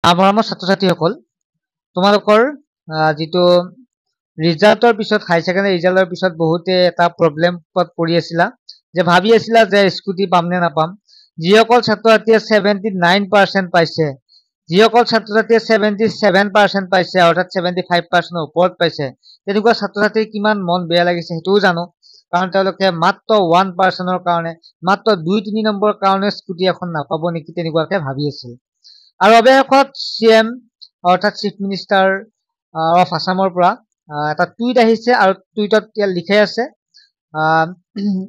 আমাৰ ছাত্ৰ ছাত্ৰীসকল তোমালোকৰ যিটো ৰিজাল্টৰ পিছত হাই ছেকেণ্ডাৰী ৰিজাল্টৰ পিছত বহুতে এটা প্ৰব্লেমত পৰি আছিলা যে ভাবি আছিলা যে স্কুটি পাম নে নাপাম যিসকল ছাত্ৰ ছাত্ৰীয়ে 79% পাইছে যিসকল ছাত্ৰ ছাত্ৰীয়ে 77% পাইছে অৰ্থাৎ 75% ওপৰত পাইছে তেনেকুৱা ছাত্ৰ ছাত্ৰীৰ কিমান মন বেয়া লাগিছে সেইটোও জানো কাৰণ তেওঁলোকে মাত্ৰ 1%ৰ কাৰণে মাত্ৰ 2-3 নম্বৰ কাৰণে স্কুটি এখন নাপাব নেকি তেনেকুৱাকে ভাবি আছিল আৰু অৱশেষত চিএম অৰ্থাৎ চিফ মিনিষ্টাৰ অফ আছামৰ পৰা এটা টুইট আহিছে আৰু টুইটত ইয়াত লিখাই আছে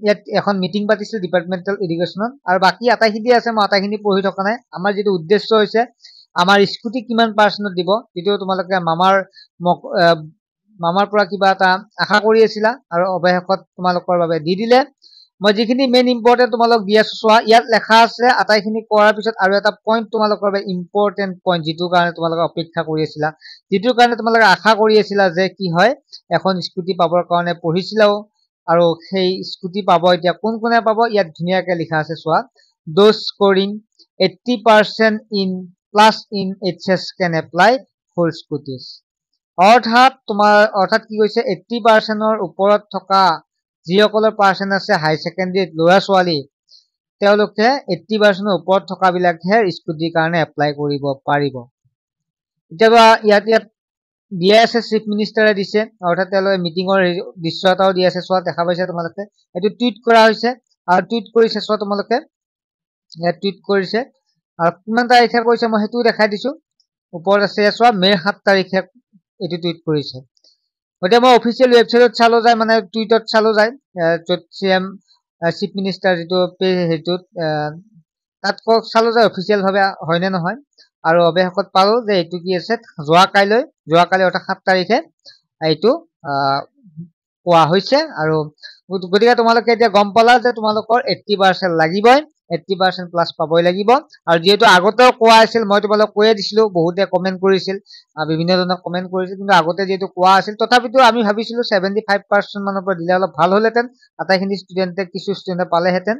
ইয়াত এখন মিটিং পাতিছিল ডিপাৰ্টমেণ্টেল এডুকেশ্যনত আৰু বাকি আটাইখিনি আছে মই আটাইখিনি পঢ়ি থকা নাই আমাৰ যেটো উদ্দেশ্য হৈছে আমাৰ স্কুটি কিমান পাৰ্চেন্টত দিব যেটো তোমালোকে মামাৰ পৰা কিবা এটা আশা কৰি আছিলা আৰু অৱশেষত তোমালোকৰ বাবে দি দিলে মই যিখিনি মেইন ইম্পৰ্টেন্ট তোমালোক দি আছো চোৱা ইয়াত লেখা আছে আটাইখিনি কৰাৰ পিছত আৰু এটা পইণ্ট তোমালোকৰ বাবে ইম্পৰ্টেন্ট পইণ্ট যিটো কাৰণে তোমালোকে অপেক্ষা কৰি আছিলা যিটোৰ কাৰণে তোমালোকে আশা কৰি আছিলা যে কি হয় এখন স্কুটি পাবৰ কাৰণে পঢ়িছিলাও আৰু সেই স্কুটি পাব এতিয়া কোন কোনে পাব ইয়াত ধুনীয়াকৈ লিখা আছে চোৱা those scoring 80% in plus in HS can apply for scooters অৰ্থাৎ কি কৈছে 80%ৰ ওপৰত থকা যিসকলৰ পাৰ্চেন্ট আছে হাই ছেকেণ্ডাৰীত ল'ৰা ছোৱালী তেওঁলোকে 80%ৰ ওপৰত থকা বিলাকহে স্কুটিৰ কাৰণে এপ্লাই কৰিব পাৰিব এতিয়া ইয়াত দিয়া আছে চিফ মিনিষ্টাৰে দিছে অৰ্থাৎ তেওঁলোকে মিটিঙৰ দৃশ্য এটাও দিয়া আছে চোৱা দেখা পাইছে তোমালোকে এইটো টুইট কৰা হৈছে আৰু টুইট কৰিছে চোৱা তোমালোকে ইয়াত টুইট কৰিছে আৰু কিমান তাৰিখে কৈছে মই সেইটো দেখাই দিছো ওপৰত আছে চোৱা মে 7 তাৰিখে এইটো টুইট কৰিছে এতিয়া মই অফিচিয়েল ৱেবছাইটত চালো যায় মানে টুইটত চালো যায় চিএম চিফ মিনিষ্টাৰ যেটো পেজ হেতুত তাত চালো যায় অফিচিয়েল ভাবে হয় নে নহয় আৰু অৱশেষত পালো যে এইটো কি আছে যোৱা কালি অৰ্থাৎ 7 তাৰিখে এইটো কোৱা হৈছে আৰু গতিকে তোমালোকে এতিয়া গম পালা যে তোমালোকৰ 80% লাগিবই 80% প্লাস পাবই লাগিব আৰু যেহেতু আগতেও কোৱা আছিল মই তোমালোক কৈয়ে দিছিলো বহুতে কমেন্ট কৰিছিল বিভিন্ন জনক কমেন্ট কৰিছিল কিন্তু আগতে যেহেতু কোৱা আছিল তথাপিতো আমি ভাবিছিলো 75% মানৰ পৰা দিলে অলপ ভাল হলহেতেন আটাইখিনি ষ্টুডেন্টে কিছু ষ্টুডেন্টে পালেহেতেন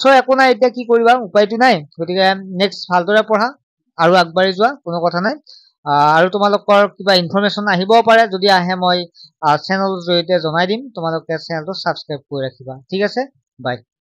সো একো নাই এতিয়া কি কৰিবা উপায়টো নাই গতিকে নেক্সট ভালদৰে পঢ়া আৰু আগবাঢ়ি যোৱা কোনো কথা নাই আৰু তোমালোকৰ কিবা ইনফৰমেশন আহিবও পাৰে যদি আহে মই চেনেলৰ জৰিয়তে জনাই দিম তোমালোকে চেনেলটো সাবস্ক্ৰাইব কৰি ৰাখিবা ঠিক আছে বাই